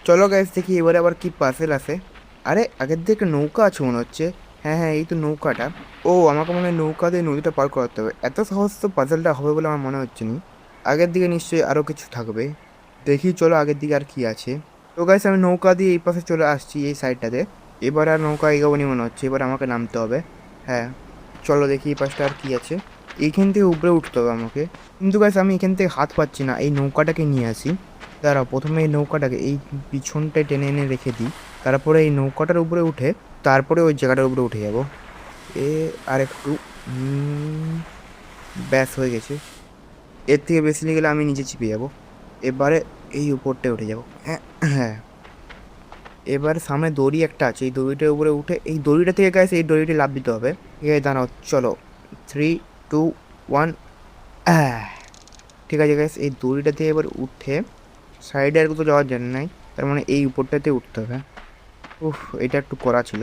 চলো গাইস দেখি এবারে আবার কি পাজেল আছে। আরে আগের দিকে নৌকা আছে মনে হচ্ছে। হ্যাঁ হ্যাঁ, এই তো নৌকাটা। ও, আমাকে মনে হয় নৌকা দিয়ে নদীটা পার করাতে হবে। এত সহজ তো পাজেলটা হবে বলে আমার মনে হচ্ছে না। আগের দিকে নিশ্চয়ই আরো কিছু থাকবে। দেখি চলো আগের দিকে আর কি আছে। তো গাইস আমি নৌকা দিয়ে এই পাশে চলে আসছি, এই সাইডটাতে। এবার আর নৌকা এগোবনি মনে হচ্ছে, এবার আমাকে নামতে হবে। হ্যাঁ, চলো দেখি এই পাশটা আর কি আছে। এইখান থেকে উপরে উঠতে হবে আমাকে। কিন্তু গাইস আমি এখান থেকে হাত পাচ্ছি না, এই নৌকাটাকে নিয়ে আসি। দাঁড়াও, প্রথমে এই নৌকাটাকে এই পিছনটায় টেনে এনে রেখে দিই। তারপরে এই নৌকাটার উপরে উঠে তারপরে ওই জায়গাটার উপরে উঠে যাব। এ আর একটু। ব্যাস হয়ে গেছে। এর থেকে বেশি নিয়ে গেলে আমি নিচে চিপে যাব। এবারে এই উপরটায় উঠে যাব। হ্যাঁ হ্যাঁ। এবার সামনে দড়ি একটা আছে, এই দড়িটার উপরে উঠে এই দড়িটা থেকে গেছে, এই দড়িটি লাফ দিতে হবে। ঠিক আছে দাঁড়াও, চলো। 3, 2, 1। ঠিক আছে গ্যাস, এই দড়িটা দিয়ে এবার উঠে সাইডে আর কোথাও যাওয়ার জন্য নাই। তার মানে এই উপরটাতে উঠতে হবে। উফ, এটা একটু করা ছিল।